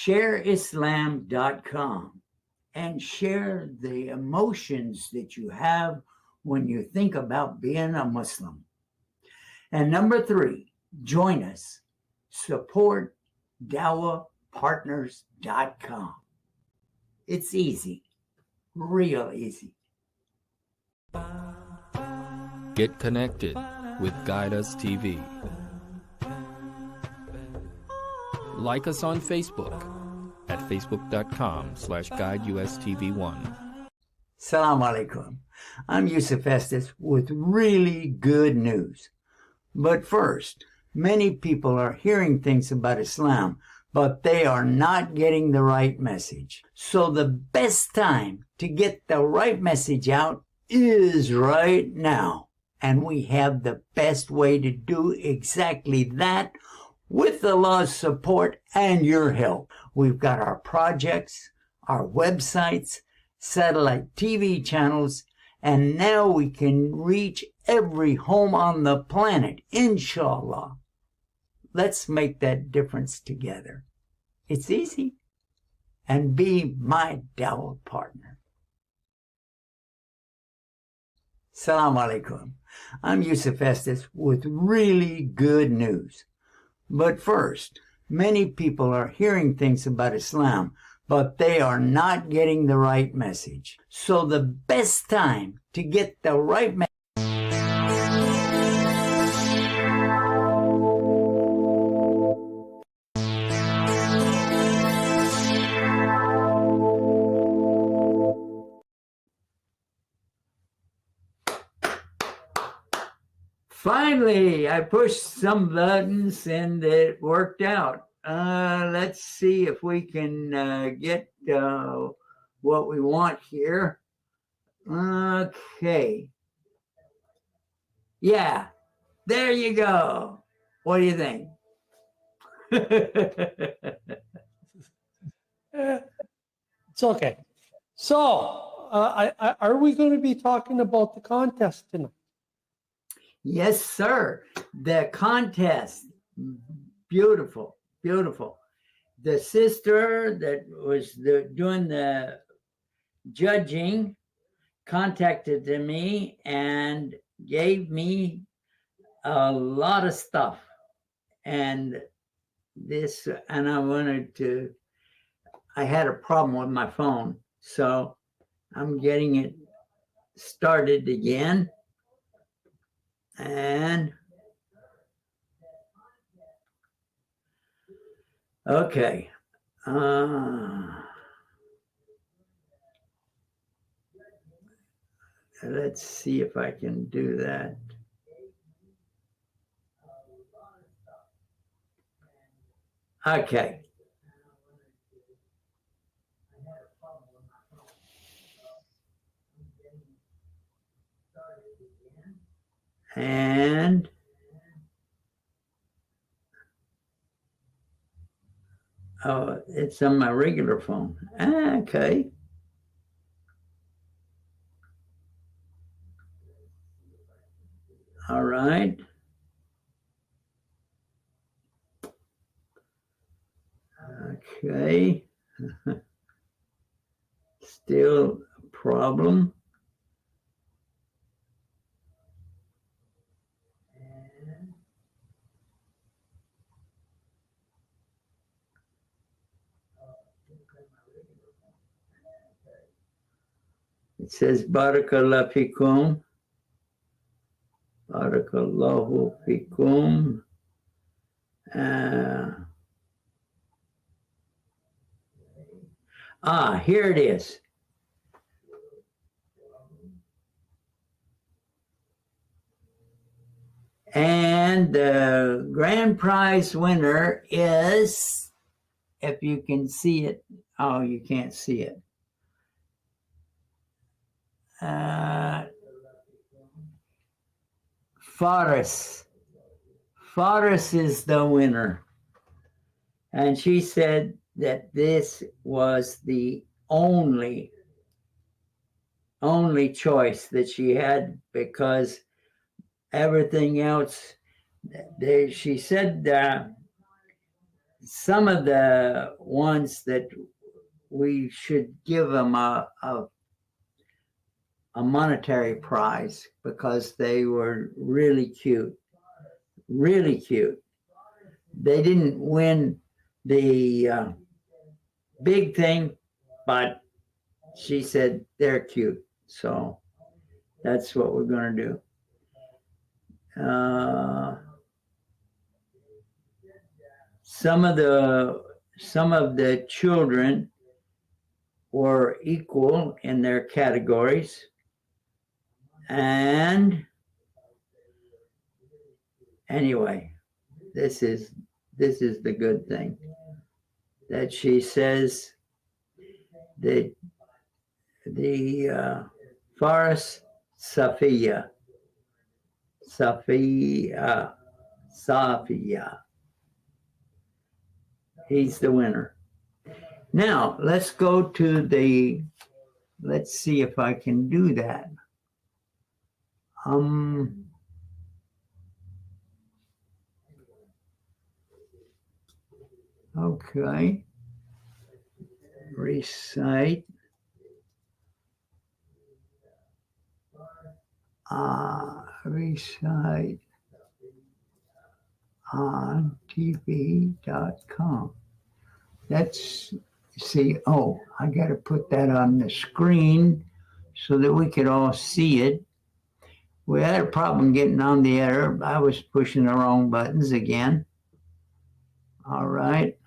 shareislam.com and share the emotions that you have when you think about being a Muslim. And number 3, join us. Support dawahpartners.com. It's easy, real easy. Get connected with Guide Us TV. Like us on Facebook at facebook.com/guideustv1. Assalamu alaikum. I'm Yusuf Estes with really good news. But first, many people are hearing things about Islam, but they are not getting the right message. So the best time to get the right message out is right now. And we have the best way to do exactly that with Allah's support and your help. We've got our projects, our websites, satellite TV channels, and now we can reach every home on the planet, inshallah. Let's make that difference together. It's easy. And be my dawah partner. Assalamu alaikum. I'm Yusuf Estes with really good news. But first, many people are hearing things about Islam, but they are not getting the right message. So the best time to get the right message. Finally, I pushed some buttons and it worked out. Let's see if we can get what we want here. Okay. Yeah, there you go. What do you think? It's okay. So, are we going to be talking about the contest tonight? Yes, sir. The contest. Beautiful, beautiful. The sister that was doing the judging contacted me and gave me a lot of stuff. And I had a problem with my phone. So I'm getting it started again. And okay. Let's see if I can do that. Okay. And oh, it's on my regular phone. Okay. All right. Okay. Still a problem. It says Barakallahu fikum. Barakallahu fikum. Here it is. And the grand prize winner is, if you can see it, oh, you can't see it. Faris. Faris is the winner. And she said that this was the only choice that she had, because everything else, she said some of the ones that we should give them a monetary prize because they were really cute, really cute. They didn't win the big thing, but she said they're cute. So that's what we're going to do. Some of the children were equal in their categories, and anyway, this is the good thing that she says that the Faris Safiya. He's the winner. Now, let's go to let's see if I can do that. Okay. Recite. Recite on TV.com. Let's see. Oh, I got to put that on the screen so that we could all see it. We had a problem getting on the air. I was pushing the wrong buttons again. All right.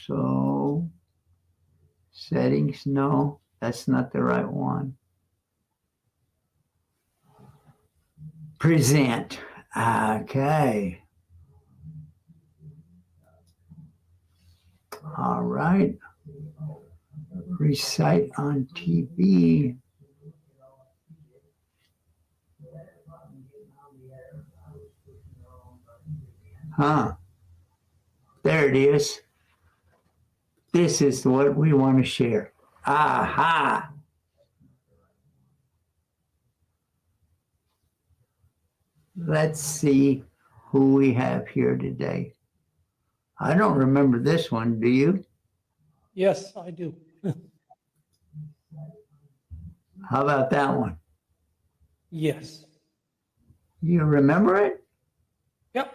So, settings, no, that's not the right one. Present. Okay. All right. Recite on TV. There it is. This is what we want to share. Aha. Let's see who we have here today. I don't remember this one, do you? Yes, I do. How about that one? Yes. You remember it? Yep.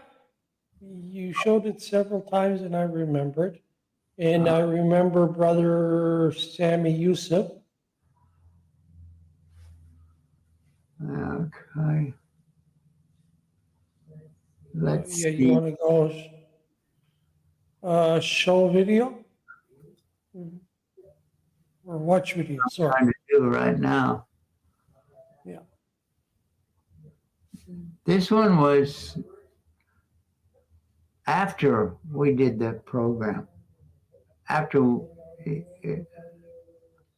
You showed it several times and I remembered. And I remember Brother Sammy Yusuf. Okay. Let's see. You want to go show video? Or watch video, sorry. I'm trying to do right now. Yeah. This one was after we did the program. After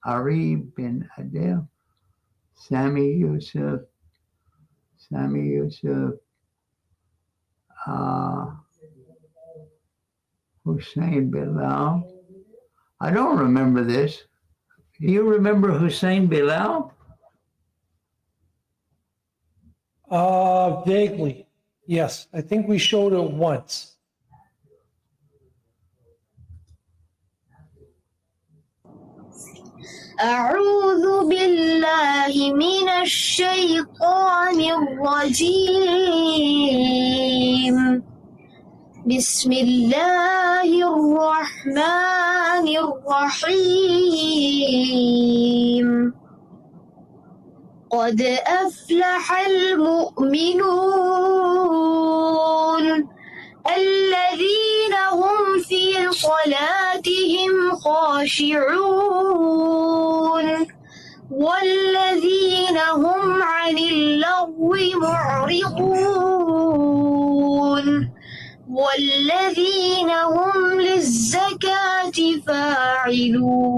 Ari bin Adel, Sammy Yusuf, Hussein Bilal. I don't remember this. Do you remember Hussein Bilal? Vaguely, yes. I think we showed it once. أعوذ بالله من الشيطان الرجيم بسم الله الرحمن الرحيم قد أفلح المؤمنون الذين هم في صلاتهم خاشعون والذين هم عن اللغو معرضون والذين هم للزكاة فاعلون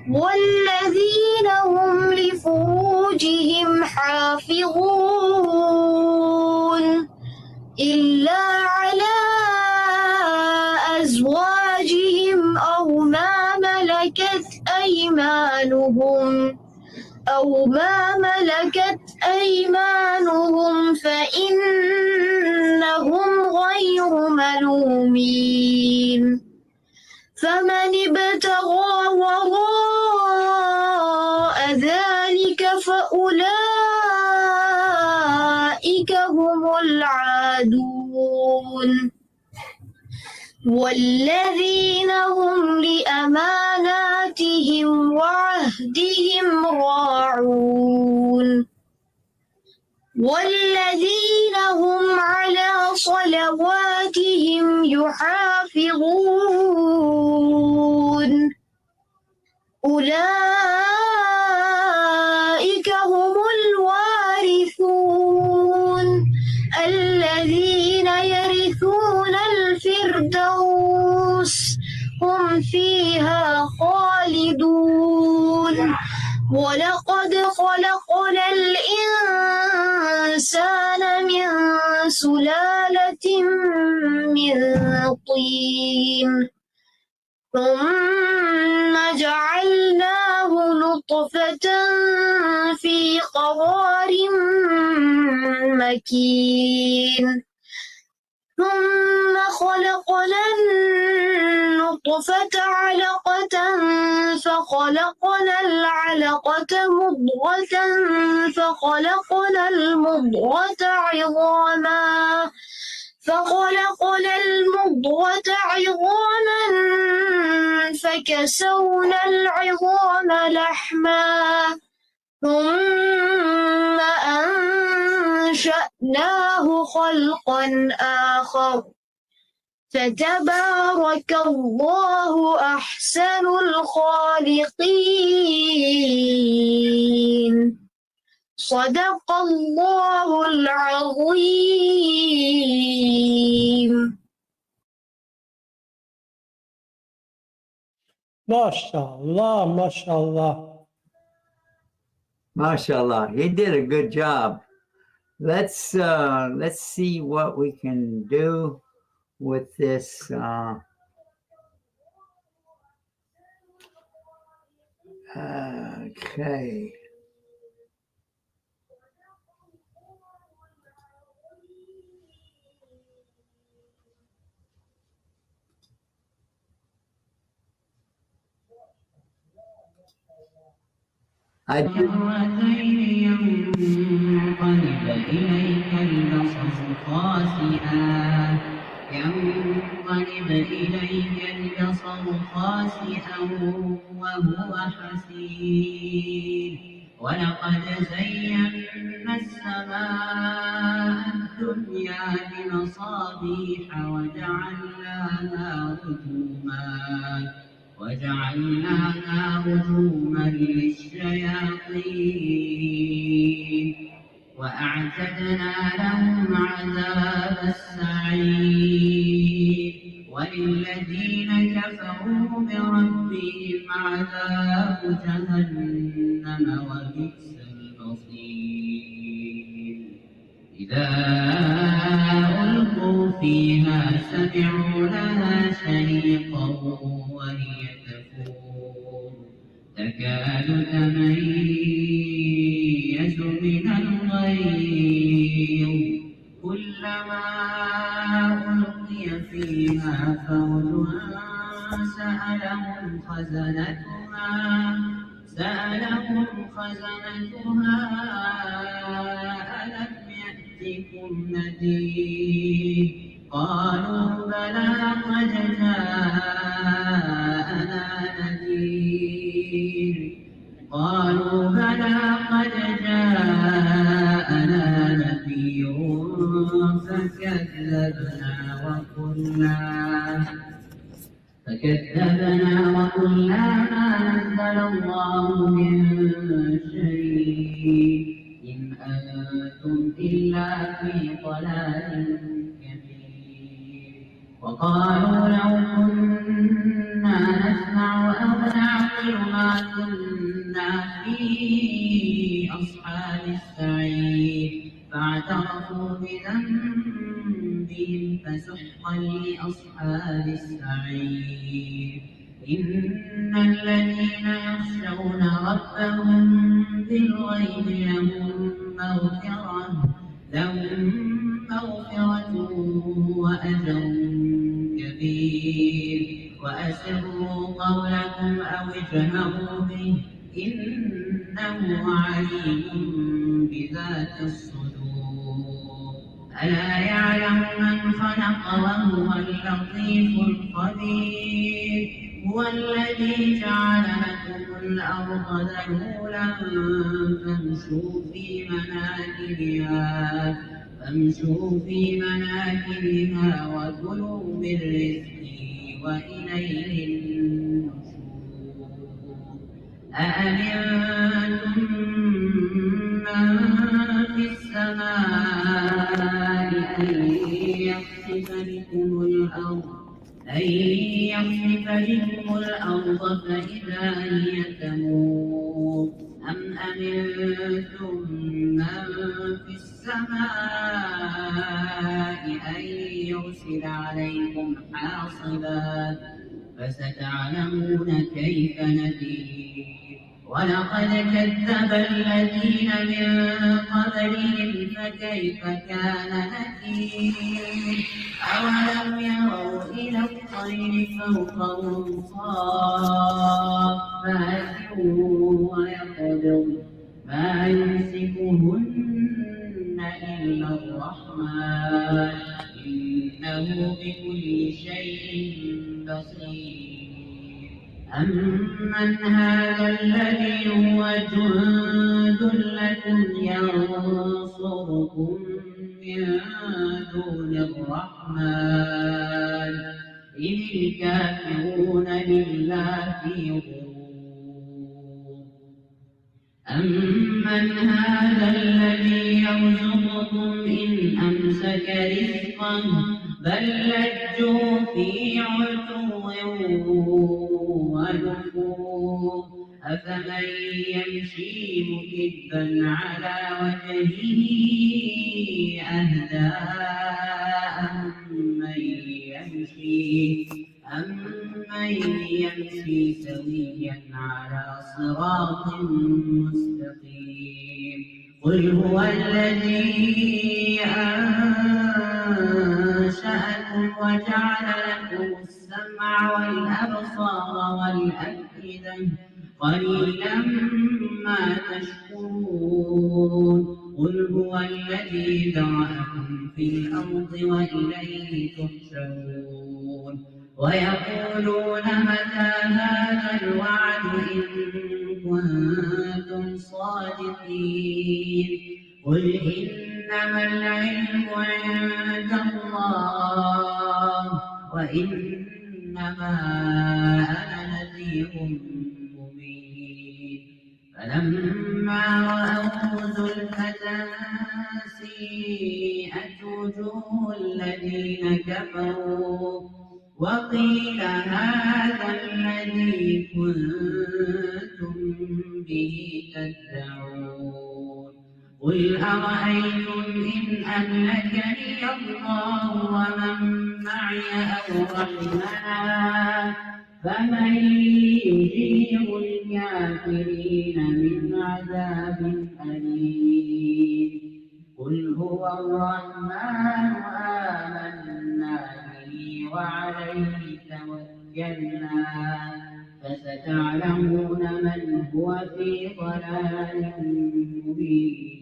والذين هم لفروجهم حافظون إلا على أزواجهم أو ما ملكت أيمانهم فإنهم غير ملومين فمن ابتغى وراء ذلك فأولئك هم العادون والذين هم لأماناتهم وعهدهم راعون والذين هم على صلواتهم يحافظون أولئك هم الوارثون الذين يرثون الفردوس هم فيها خالدون ولقد خلقنا الإنسان من سلالة من طين ثم جعلناه نطفة في قرار مكين ثم خلقنا النطفة علقة فخلقنا العلقة مضغة فخلقنا المضغة عظاما فكسونا العظام لحما ثم أنشأناه خلقا آخر فتبارك الله أحسن الخالقين صدق الله العظيم. MashaAllah, MashaAllah. MashaAllah. He did a good job. Let's see what we can do with this. Okay. ينقلب إليك البصر خاسئا وهو حسير ولقد زينا السماء الدنيا بمصابيح وجعلناها رجوما للشياطين وأعتدنا لهم عذاب السعير وللذين كفروا بربهم عذاب جهنم وبئس المصير إذا ألقوا فيها سمعوا لها شهيقا وهي تفور تكاد تميز من الغيظ كلما ألقي فيها فوج سألهم خزنتها ألم يأتكم نذير قالوا بلى قد جاءنا نذير فكذبنا وقلنا ما نزل الله من شيء إن أنتم إلا في ضلال كبير وقالوا لو كنا نسمع أو نعقل ما كنا في أصحاب السعير فاعترفوا بذنبهم فسحقا لأصحاب السعير إن الذين يخشون ربهم بالغيب لهم مغفرة وأجر كبير وأسروا قولكم أو اجهروا به إنه عليم بذات الصدور ألا يعلم من خلق وهو اللطيف الخبير هو الذي جعل لكم الأرض ذلولا فامشوا في مناكبها وكلوا من رزقه وإليه النشور أأمنتم من في السماء أن يخسف بكم الأرض فإذا هي تمور أم أمنتم من في السماء أن يرسل عليكم حاصبا فستعلمون كيف نذير ولقد كذب الذين من قبلهم فكيف كان نكير أولم يروا إلى الطير فوقهم صافات ويقبضن ما يمسكهن إلا الرحمن إنه بكل شيء بصير أمن هذا الذي هو جند لكم ينصركم من دون الرحمن إن الكافرون بالله في غرور أمن هذا الذي يرزقكم إن أمسك رزقه بل لجوا في عتو ونفور أفمن يمشي مكبا على وجهه أهدى أمن يمشي سويا على صراط مستقيم قل هو الذي أنشأكم وجعل لكم السمع والأبصار والأفئدة قليلا ما تشكرون قل هو الذي ذرأكم في الأرض وإليه تحشرون ويقولون متى هذا الوعد إن كنتم صادقين قل إنما العلم عند الله وإنما أنا نذير مبين فلما رأوه زلفة سيئت وجوه الذين كفروا وقيل هذا الذي كنتم به تدعون قل أرأيتم إن أهلكني الله ومن معي أو رحمنا فمن يجير الكافرين من عذاب أليم قل هو الرحمن آمنا به وعليه توكلنا فستعلمون من هو في ضلال مبين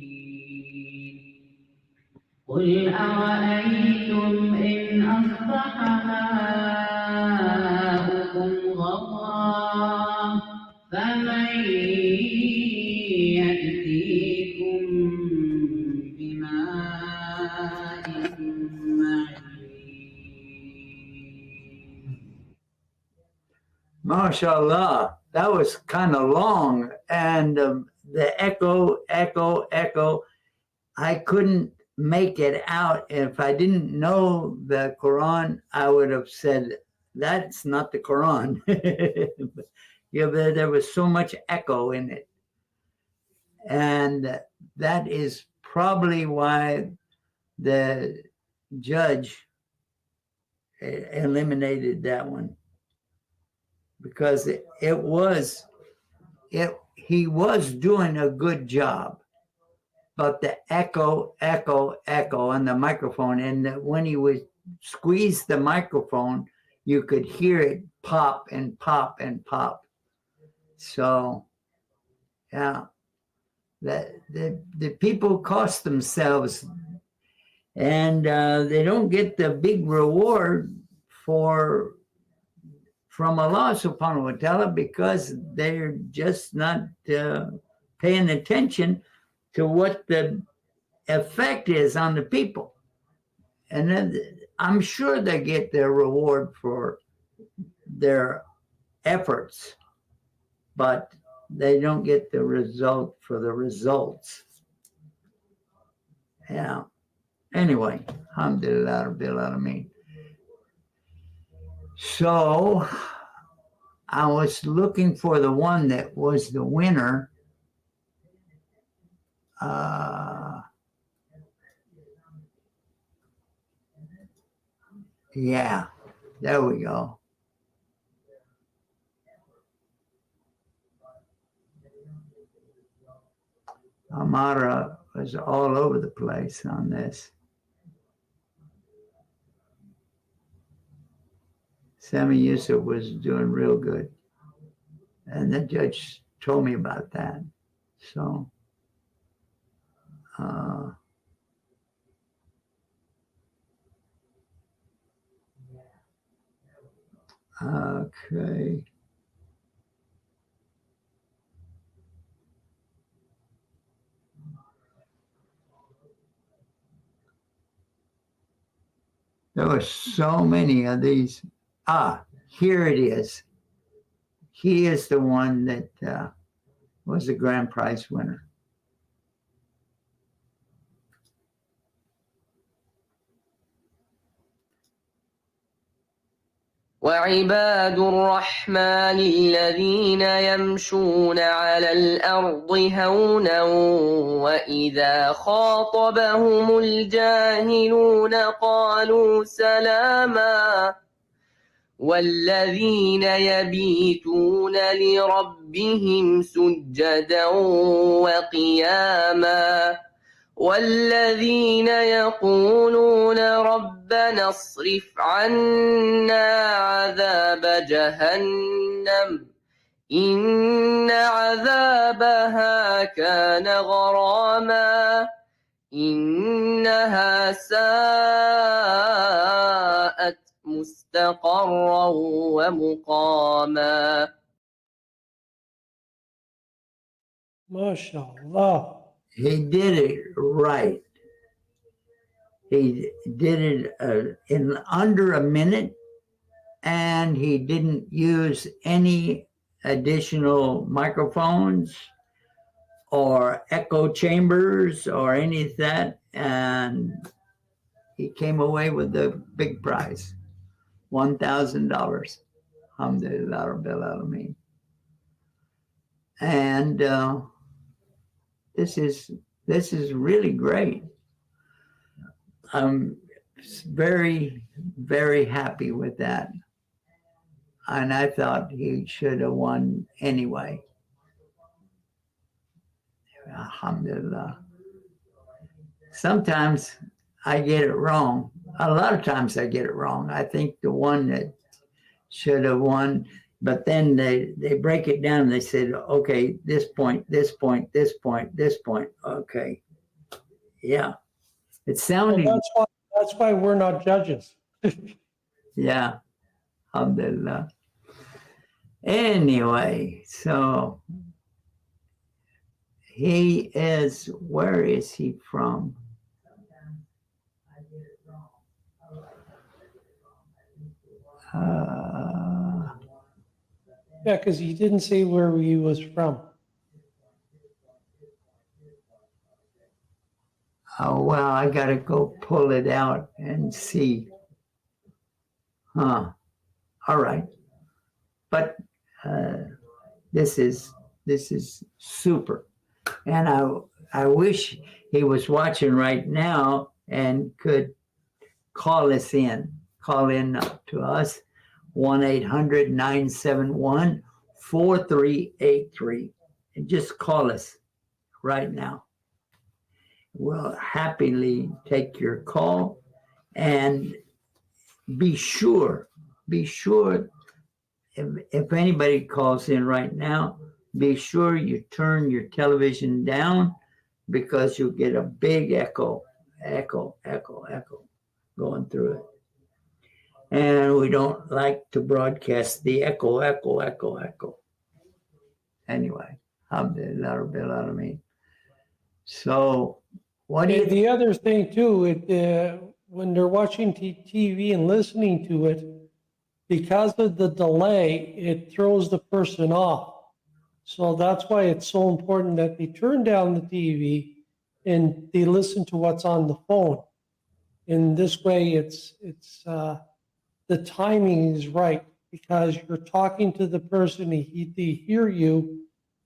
قل أرأيتم إن أصبح ماؤكم غورا فمن يأتيكم بماء معين MashaAllah, that was kind of long, and the echo. I couldn't make it out. If I didn't know the Quran, I would have said, that's not the Quran. Yeah, there was so much echo in it. And that is probably why the judge eliminated that one. Because he was doing a good job, but the echo on the microphone, and when he would squeeze the microphone, you could hear it pop and pop and pop. So, yeah, the people cost themselves, and they don't get the big reward from Allah subhanahu wa ta'ala because they're just not paying attention to what the effect is on the people. And then I'm sure they get their reward for their efforts, but they don't get the result for the results. Yeah. Anyway, alhamdulillah rabbil alameen. So I was looking for the one that was the winner. Yeah, there we go. Amara was all over the place on this. Sammy Yusuf was doing real good. And the judge told me about that. So, okay. There were so many of these. Here it is. He is the one that was the grand prize winner. وعباد الرحمن الذين يمشون على الأرض هونا وإذا خاطبهم الجاهلون قالوا سلاما والذين يبيتون لربهم سجدا وقياما والذين يقولون ربنا اصرف عنا عذاب جهنم إن عذابها كان غراما إنها ساءت مستقرا ومقاما. MashaAllah. He did it right. He did it in under a minute, and he didn't use any additional microphones or echo chambers or any of that, and he came away with the big prize, $1,000. Alhamdulillah rabbil alameen. And this is really great. I'm very, very happy with that. And I thought he should have won anyway. Alhamdulillah. Sometimes I get it wrong. A lot of times I get it wrong. I think the one that should have won, but then they break it down. They said, okay, this point, this point, this point, this point. Okay. Yeah. It sounded. Well, that's why we're not judges. Yeah. Alhamdulillah. Anyway, so he is, where is he from? Yeah, because he didn't say where he was from. Oh, well, I got to go pull it out and see. All right. But this is super. And I wish he was watching right now and could call in to us, 1-800-971-4383. And just call us right now. We'll happily take your call, and be sure be sure, if anybody calls in right now, be sure you turn your television down because you'll get a big echo going through it. And we don't like to broadcast the echo. Anyway, alhamdulillah. So what do you The other thing too, when they're watching TV and listening to it, because of the delay, it throws the person off. So that's why it's so important that they turn down the TV and they listen to what's on the phone. In this way, it's the timing is right because you're talking to the person, they hear you,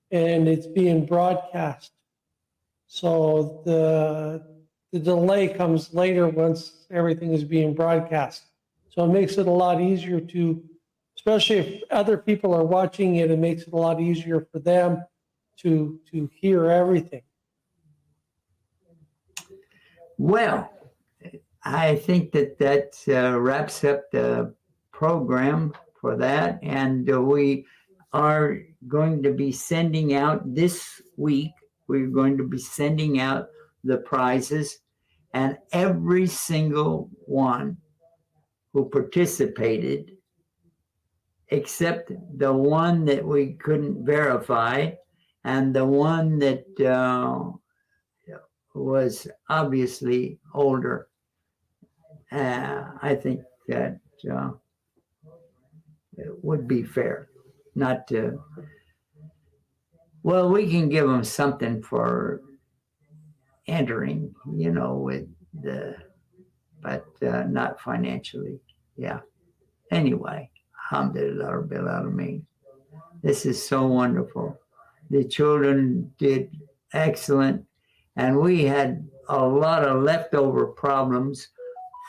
and it's being broadcast. So the delay comes later once everything is being broadcast. So it makes it a lot easier to, especially if other people are watching it, it makes it a lot easier for them to hear everything. Well, I think that wraps up the program for that. And we are going to be sending out this week, we're going to be sending out the prizes, and every single one who participated, except the one that we couldn't verify and the one that was obviously older. I think that it would be fair not to. Well, we can give them something for entering, with but not financially. Yeah. Anyway, alhamdulillah rabbil alameen. This is so wonderful. The children did excellent, and we had a lot of leftover problems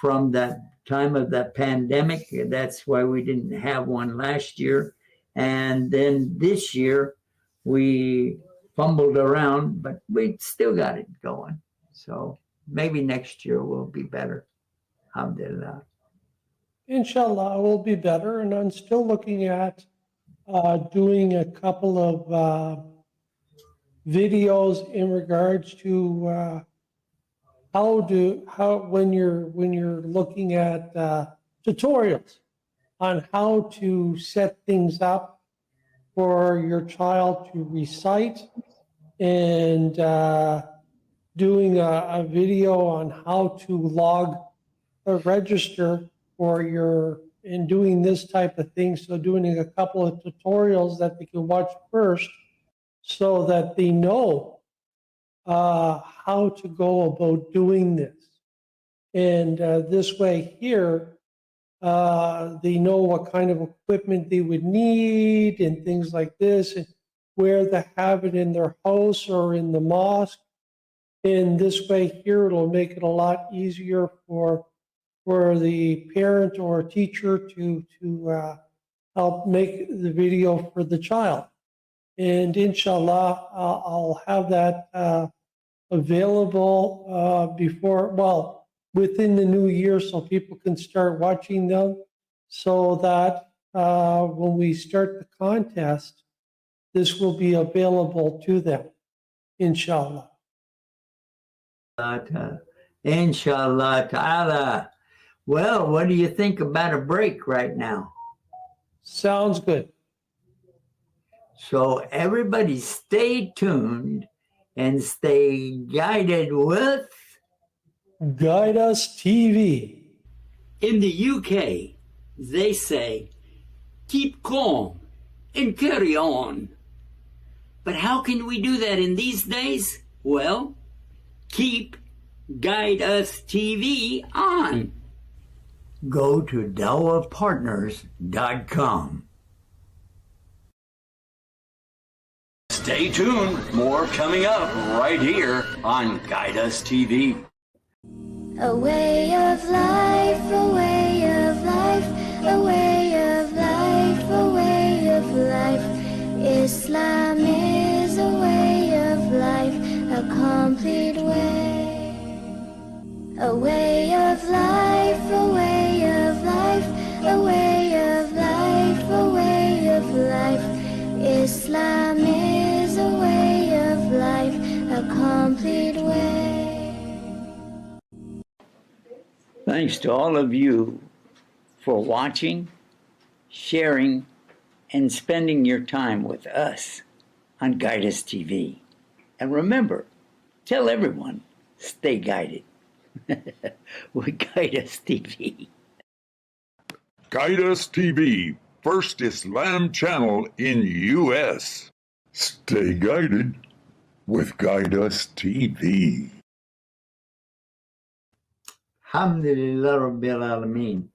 from that time of the pandemic. That's why we didn't have one last year. And then this year, we fumbled around, but we still got it going. So maybe next year will be better. Alhamdulillah. Inshallah, it will be better. And I'm still looking at doing a couple of videos in regards to when you're looking at tutorials on how to set things up for your child to recite, and doing a video on how to log a register in doing this type of thing. So doing a couple of tutorials that they can watch first so that they know how to go about doing this. And this way here, they know what kind of equipment they would need and things like this, and where to have it in their house or in the mosque. And this way here, it'll make it a lot easier for the parent or teacher to help make the video for the child. And inshallah, I'll have that available within the new year, so people can start watching them, so that when we start the contest, this will be available to them, inshallah. Inshallah ta'ala. Well, what do you think about a break right now? Sounds good. So everybody stay tuned and stay guided with Guide Us TV. In the UK, they say, keep calm and carry on. But how can we do that in these days? Well, keep Guide Us TV on. Go to dawahpartners.com. Stay tuned. More coming up right here on Guide Us TV. A way of life, a way of life, a way of life, a way of life. Islam is a way of life, a complete way. A way of life, a way of life, a way of Thanks to all of you for watching, sharing, and spending your time with us on Guide Us TV. And remember, tell everyone, stay guided with Guide Us TV. Guide Us TV, first Islam channel in U.S. Stay guided with Guide Us TV. Alhamdulillah Rabbil Alameen.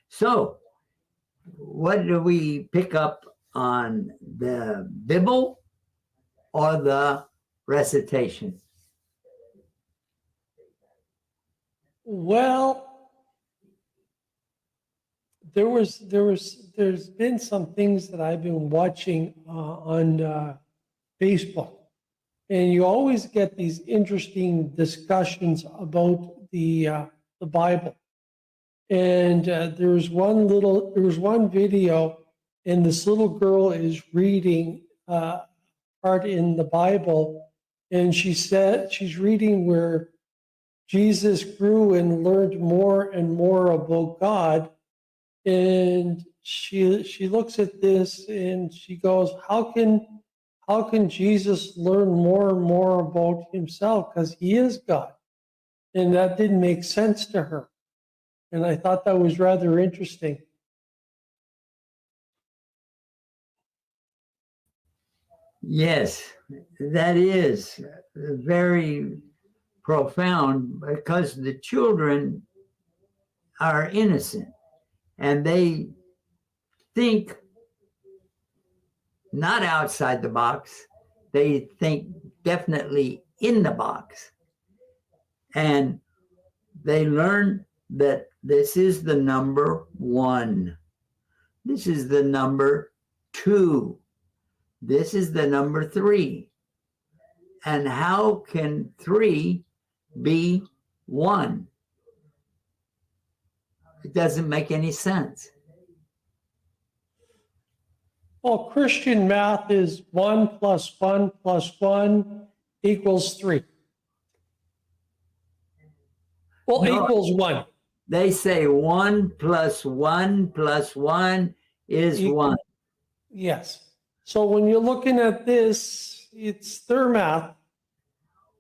So, what do we pick up on, the Bible or the recitation? Well, there's been some things that I've been watching on Facebook, and you always get these interesting discussions about the Bible. And there was one video, and this little girl is reading part in the Bible, and she said she's reading where Jesus grew and learned more and more about God. And she looks at this and she goes, how can Jesus learn more and more about himself, because he is God? And that didn't make sense to her. And I thought that was rather interesting. Yes, that is very profound, because the children are innocent and they think not outside the box, they think definitely in the box. And they learn that this is the number 1, this is the number 2, this is the number 3. And how can 3 be 1? It doesn't make any sense. Well, Christian math is 1 + 1 + 1 = 3. Well, No, equals 1. they say 1 + 1 + 1 is 1. Yes. So when you're looking at this, it's their math,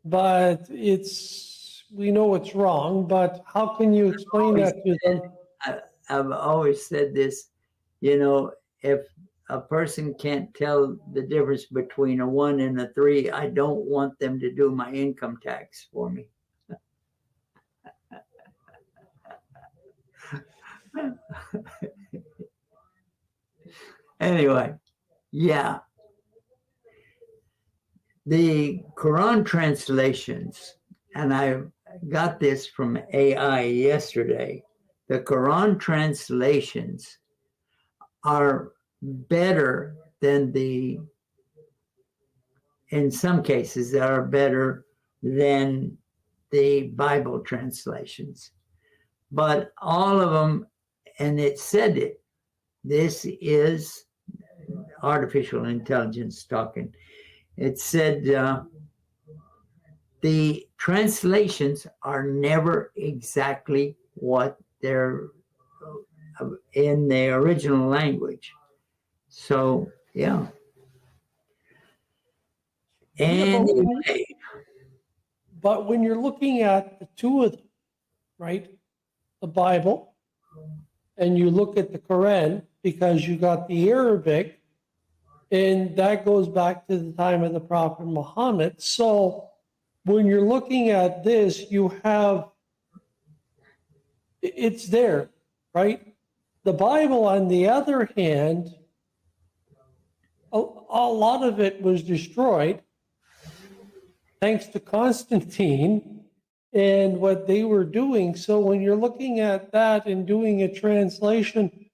but we know it's wrong. But how can you explain that to them? I've always said this, if a person can't tell the difference between a 1 and a 3, I don't want them to do my income tax for me. Anyway, yeah. The Quran translations, and I got this from AI yesterday, the Quran translations are better than in some cases, they are better than the Bible translations. But all of them, and it said it, this is artificial intelligence talking. It said the translations are never exactly what they're in the original language. So, yeah. Anyway. But when you're looking at the two of them, right? The Bible, and you look at the Quran, because you got the Arabic, and that goes back to the time of the Prophet Muhammad. So when you're looking at this, you have, it's there, right? The Bible, on the other hand, a lot of it was destroyed thanks to Constantine and what they were doing. So when you're looking at that and doing a translation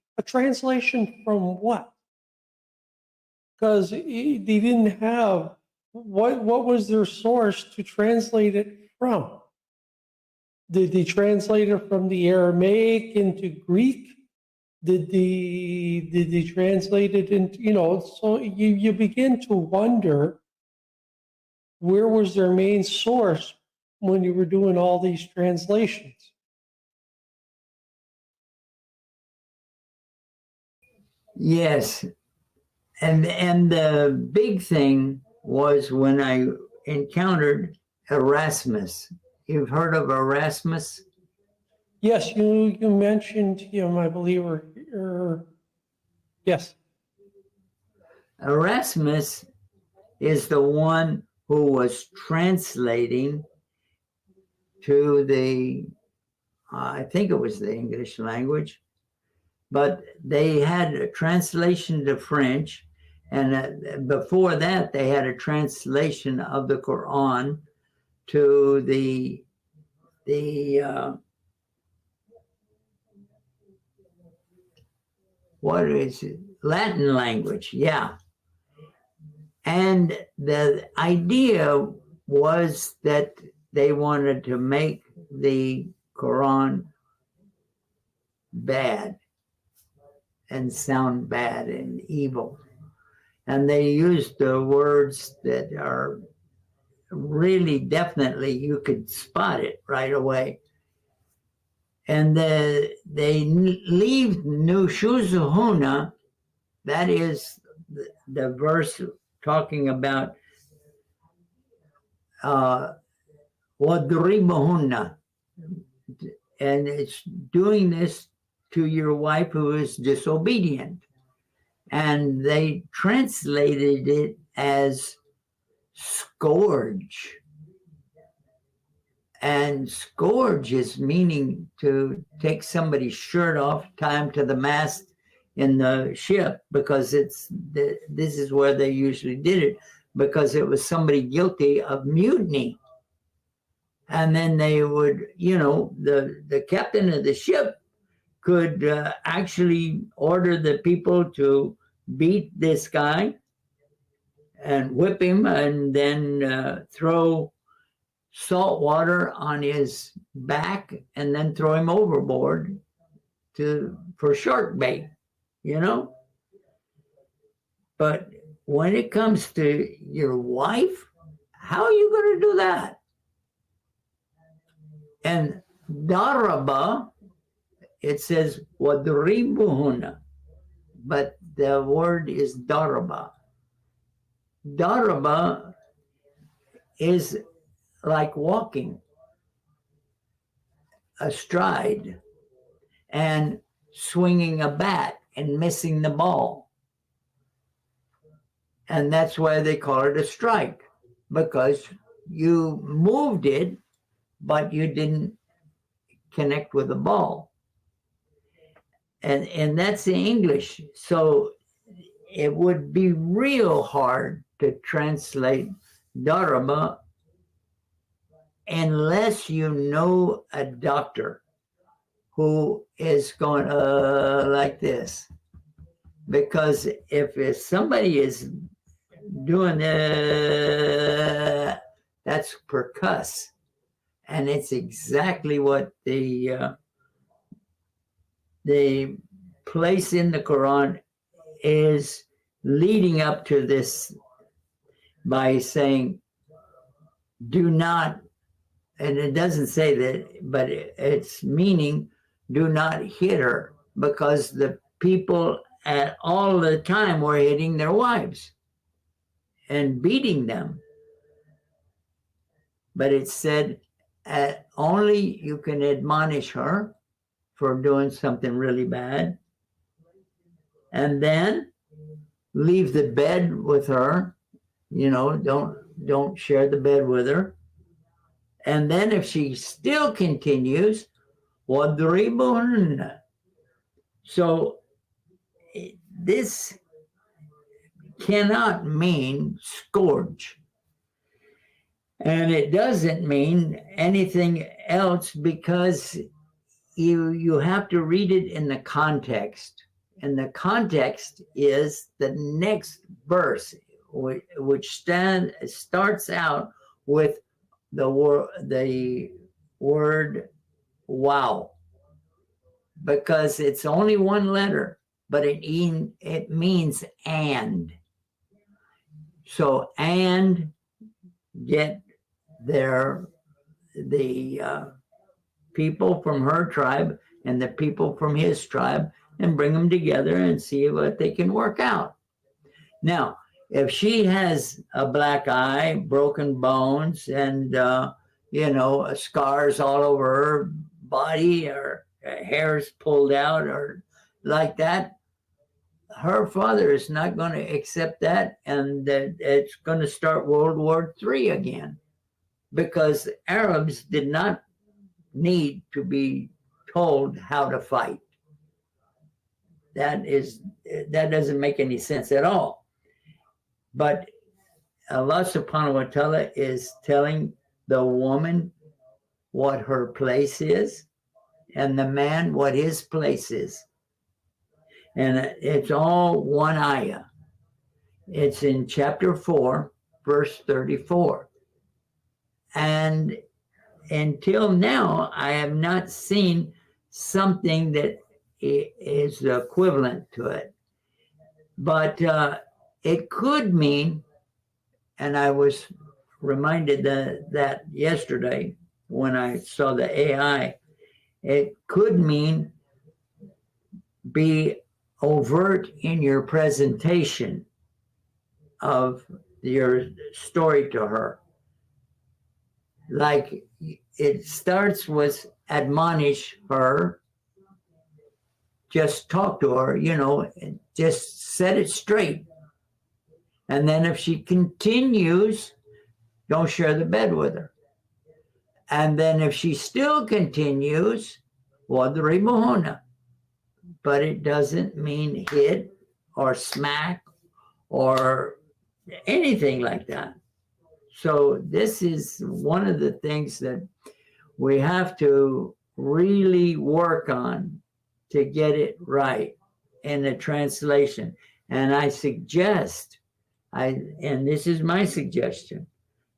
from what? Because they didn't have, what was their source to translate it from? Did they translate it from the Aramaic into Greek? Did they translate it into, so you begin to wonder, where was their main source when you were doing all these translations? Yes. And the big thing was when I encountered Erasmus. You've heard of Erasmus? Yes, you mentioned him, I believe, or yes. Erasmus is the one who was translating to the, I think it was the English language, but they had a translation to French. And before that, they had a translation of the Quran to the what is it? Latin language, yeah. And the idea was that they wanted to make the Quran bad and sound bad and evil. And they used the words that are really definitely, you could spot it right away. And they leave Nushuzuhuna, that is the verse talking about Wadribuhunna. And it's doing this to your wife who is disobedient. And they translated it as scourge. And scourge is meaning to take somebody's shirt off, tie him to the mast in the ship, because this is where they usually did it, because it was somebody guilty of mutiny. And then they would, the captain of the ship could actually order the people to beat this guy and whip him, and then throw salt water on his back and then throw him overboard for shark bait, But when it comes to your wife, how are you going to do that? And daraba, it says wadribuhuna, but the word is daraba. Daraba is like walking astride and swinging a bat and missing the ball. And that's why they call it a strike, because you moved it, but you didn't connect with the ball. And that's the English. So it would be real hard to translate daraba unless you know a doctor who is going like this. Because if somebody is doing that's percuss. And it's exactly what the place in the Quran is leading up to this by saying, do not, and it doesn't say that, but it's meaning, do not hit her, because the people at all the time were hitting their wives and beating them. But it said, only you can admonish her for doing something really bad, and then leave the bed with her, don't share the bed with her. And then if she still continues, wadribun. So this cannot mean scourge. And it doesn't mean anything else, because you have to read it in the context. And the context is the next verse, which starts out with the word wow, because it's only one letter, but it means and. So and get the people from her tribe and the people from his tribe, and bring them together and see what they can work out. Now, if she has a black eye, broken bones, and scars all over her body, or hairs pulled out, or like that, her father is not going to accept that, and that it's going to start World War III again, because Arabs did not need to be told how to fight. That doesn't make any sense at all. But Allah subhanahu wa ta'ala is telling the woman what her place is, and the man what his place is. And it's all one ayah. It's in chapter 4, verse 34. And until now, I have not seen something that is equivalent to it. But it could mean, and I was reminded that yesterday when I saw the AI, it could mean be overt in your presentation of your story to her. Like it starts with admonish her, just talk to her, and just set it straight. And then if she continues, don't share the bed with her. And then if she still continues, wadribuhunna. But it doesn't mean hit or smack or anything like that. So this is one of the things that we have to really work on to get it right in the translation. And I suggest, and this is my suggestion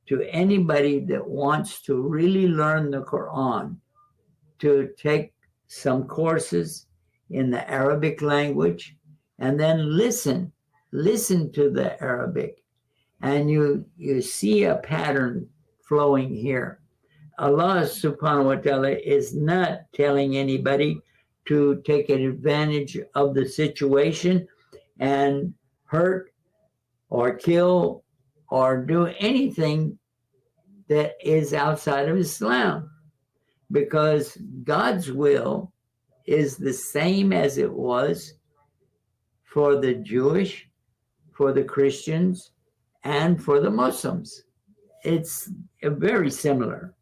to anybody that wants to really learn the Quran, to take some courses in the Arabic language, and then listen to the Arabic, and you see a pattern flowing here. Allah subhanahu wa ta'ala is not telling anybody to take advantage of the situation and hurt or kill or do anything that is outside of Islam, because God's will is the same as it was for the Jewish, for the Christians, and for the Muslims. It's very similar.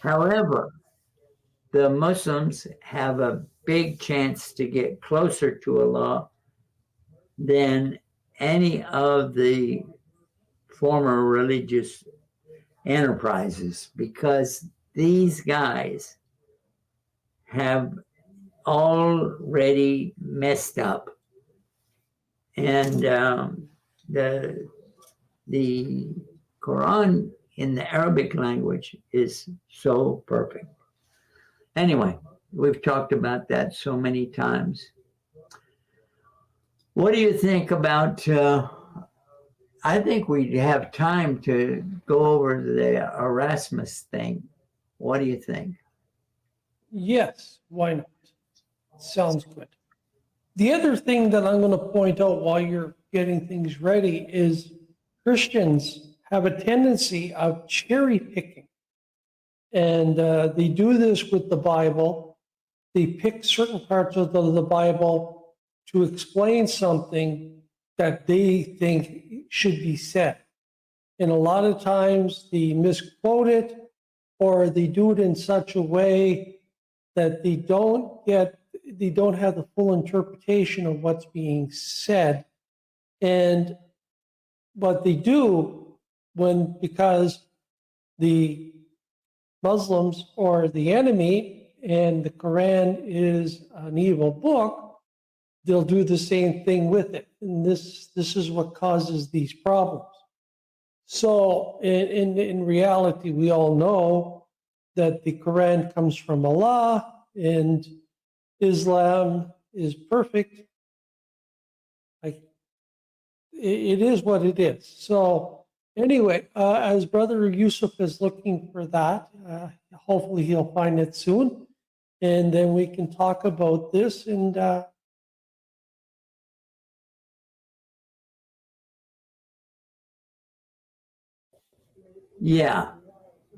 However, the Muslims have a big chance to get closer to Allah than any of the former religious enterprises, because these guys have already messed up. And the Quran in the Arabic language is so perfect. Anyway, we've talked about that so many times. What do you think about, I think we have time to go over the Erasmus thing. What do you think? Yes, why not? Sounds good. The other thing that I'm going to point out while you're getting things ready is Christians have a tendency of cherry picking. And they do this with the Bible. They pick certain parts of the Bible to explain something that they think should be said. And a lot of times they misquote it, or they do it in such a way that they don't have the full interpretation of what's being said. And what they do because the Muslims are the enemy and the Quran is an evil book, they'll do the same thing with it. And this is what causes these problems. So in reality, we all know that the Quran comes from Allah and Islam is perfect. It is what it is. So anyway, as Brother Yusuf is looking for that, hopefully he'll find it soon. and then we can talk about this. And Yeah,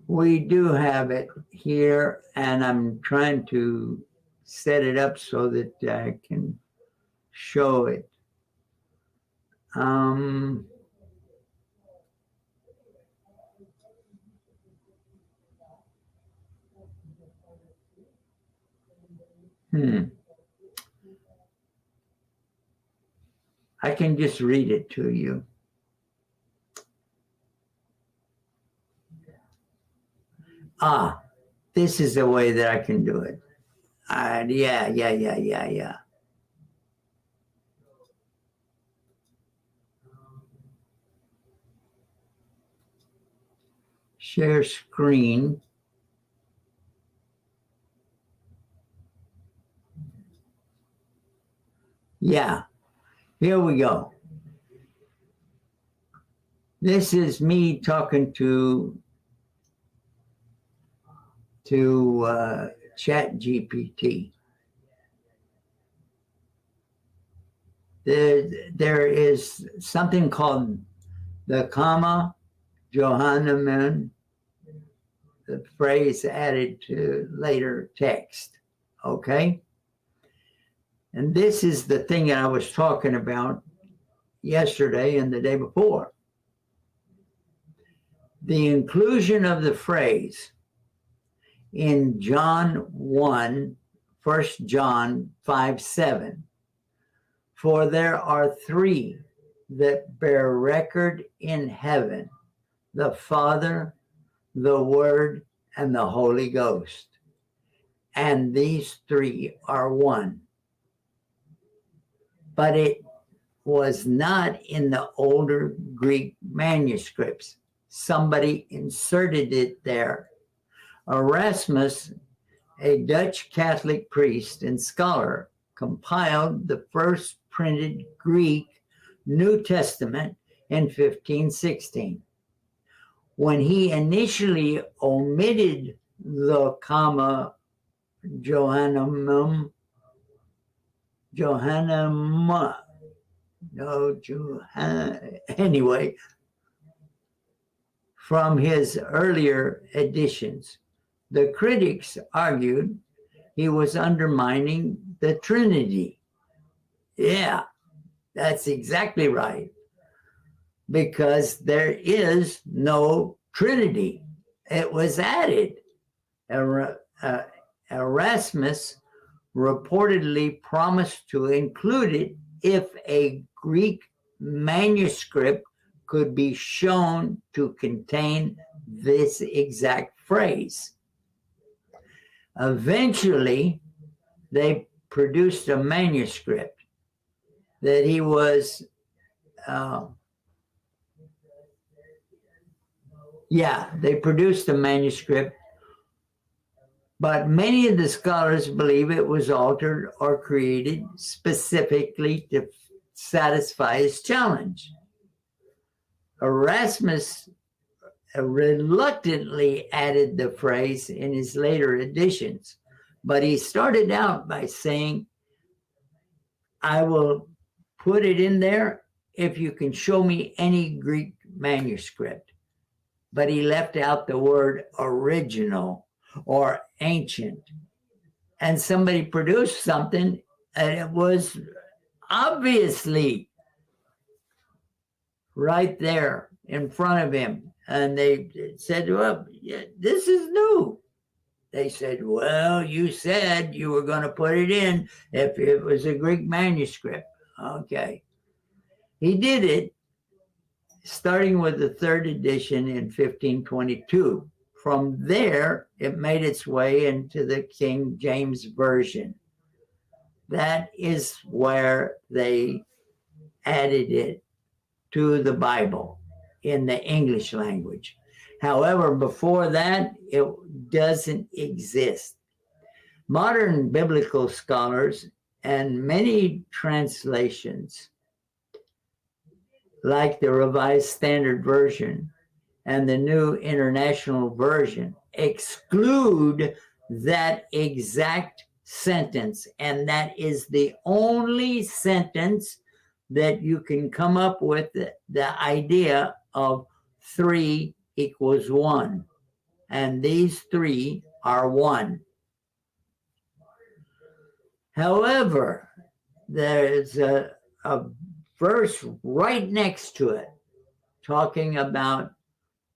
we do have it here, and I'm trying to set it up so that I can show it. Um, I can just read it to you. This is the way that I can do it. Yeah. Share screen. Yeah, here we go. This is me talking to Chat GPT. There is something called the comma Johannemann, the phrase added to later text. Okay? And this is the thing I was talking about yesterday and the day before. The inclusion of the phrase in John 1, 1 John 5:7. For there are three that bear record in heaven, the Father, the Word, and the Holy Ghost. And these three are one. But it was not in the older Greek manuscripts. Somebody inserted it there. Erasmus, a Dutch Catholic priest and scholar, compiled the first printed Greek New Testament in 1516. When he initially omitted the comma Johannemann, anyway, from his earlier editions, the critics argued he was undermining the Trinity. Yeah, that's exactly right. Because there is no Trinity. It was added. Erasmus reportedly promised to include it if a Greek manuscript could be shown to contain this exact phrase. Eventually, they produced a manuscript that he was, they produced a manuscript, but many of the scholars believe it was altered or created specifically to satisfy his challenge. Erasmus reluctantly added the phrase in his later editions, but he started out by saying, I will put it in there if you can show me any Greek manuscript. But he left out the word original or ancient. And somebody produced something and it was obviously right there in front of him. And they said, well, yeah, this is new. They said, well, you said you were going to put it in if it was a Greek manuscript. Okay. He did it, starting with the third edition in 1522. From there, it made its way into the King James Version. That is where they added it to the Bible in the English language. However, before that, it doesn't exist. Modern biblical scholars and many translations, like the Revised Standard Version and the New International Version, exclude that exact sentence. And that is the only sentence that you can come up with the idea of 3 equals 1. And these 3 are 1. However, there's a verse right next to it talking about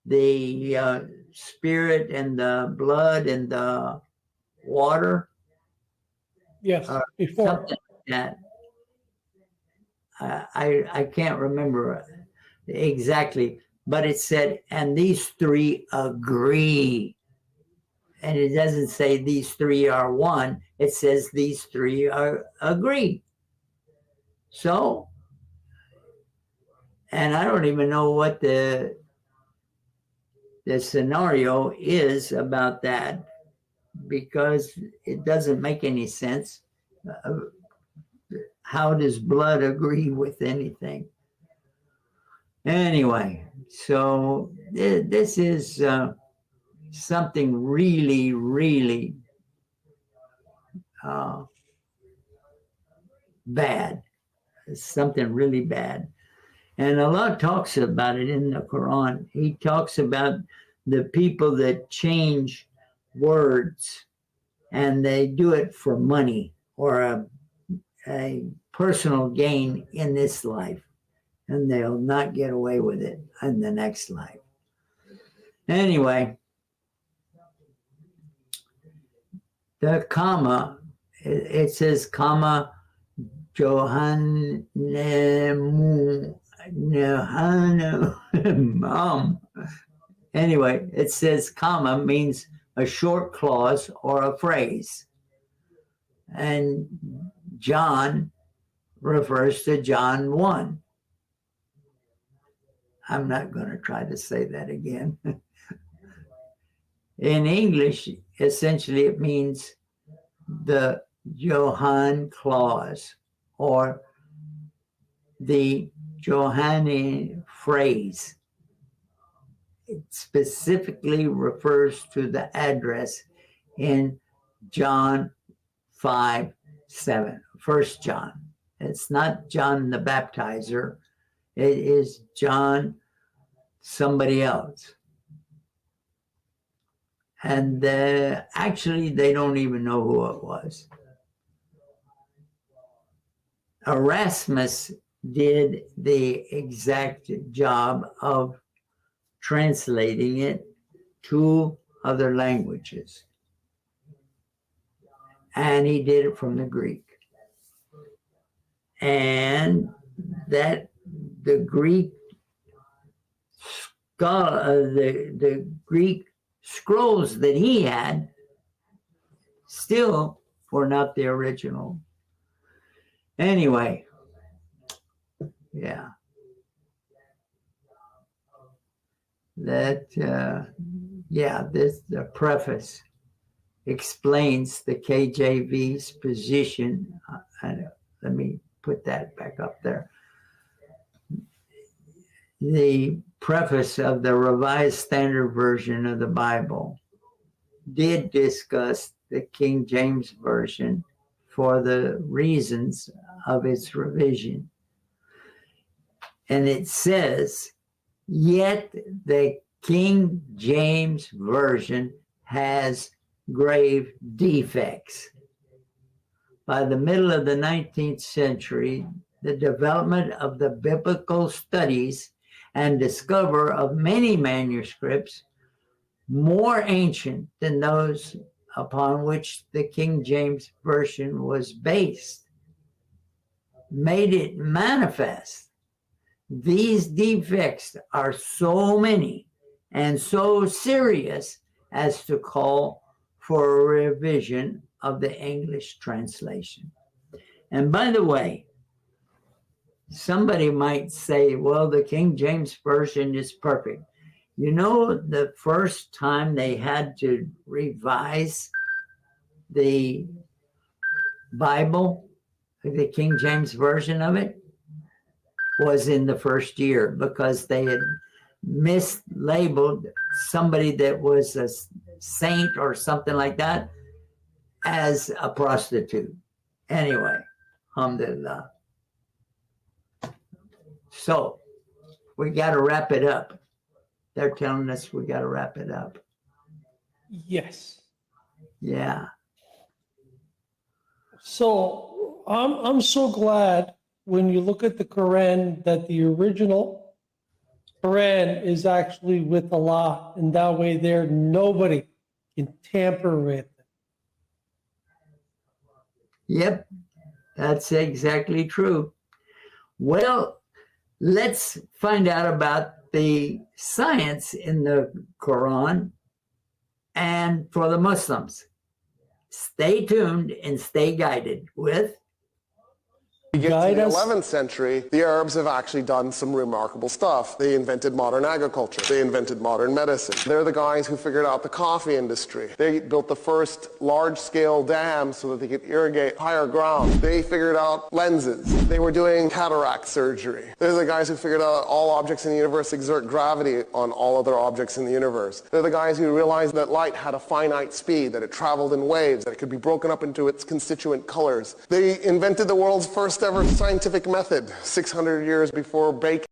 the spirit and the blood and the water. Yes, before. Something like that. I can't remember exactly, but it said, and these 3 agree. And it doesn't say these 3 are 1. It says these 3 agree. So, and I don't even know what the scenario is about that, because it doesn't make any sense. How does blood agree with anything? Anyway, so this is something really, really bad. It's something really bad. And Allah talks about it in the Quran. He talks about the people that change words and they do it for money or a personal gain in this life, and they'll not get away with it in the next life. Anyway, the comma, it says comma Johannemu. Anyway, it says comma means a short clause or a phrase. And John refers to John 1. I'm not going to try to say that again. In English, essentially it means the Johann clause or the Johannine phrase. It specifically refers to the address in John 5:7, 1 John. It's not John the Baptizer. It is John somebody else. And actually, they don't even know who it was. Erasmus did the exact job of translating it to other languages. And he did it from the Greek. And that the Greek the Greek scrolls that he had still were not the original. Anyway, yeah. That, the preface explains the KJV's position. Let me put that back up there. The preface of the Revised Standard Version of the Bible did discuss the King James Version for the reasons of its revision. And it says, yet the King James Version has grave defects. By the middle of the 19th century, the development of the biblical studies and discovery of many manuscripts more ancient than those upon which the King James Version was based made it manifest. These defects are so many and so serious as to call for a revision of the English translation. And by the way, somebody might say, well, the King James Version is perfect. You know, the first time they had to revise the Bible, the King James Version of it, was in the first year because they had mislabeled somebody that was a saint or something like that. as a prostitute. Anyway, alhamdulillah. So, we got to wrap it up. They're telling us we got to wrap it up. Yes. Yeah. So I'm so glad when you look at the Quran that the original Quran is actually with Allah, and that way there nobody can tamper with it. Yep, that's exactly true. Well, let's find out about the science in the Quran and for the Muslims. Stay tuned and stay guided with We get to the 11th century, the Arabs have actually done some remarkable stuff. They invented modern agriculture. They invented modern medicine. They're the guys who figured out the coffee industry. They built the first large-scale dam so that they could irrigate higher ground. They figured out lenses. They were doing cataract surgery. They're the guys who figured out all objects in the universe exert gravity on all other objects in the universe. They're the guys who realized that light had a finite speed, that it traveled in waves, that it could be broken up into its constituent colors. They invented the world's first ever scientific method 600 years before Bacon.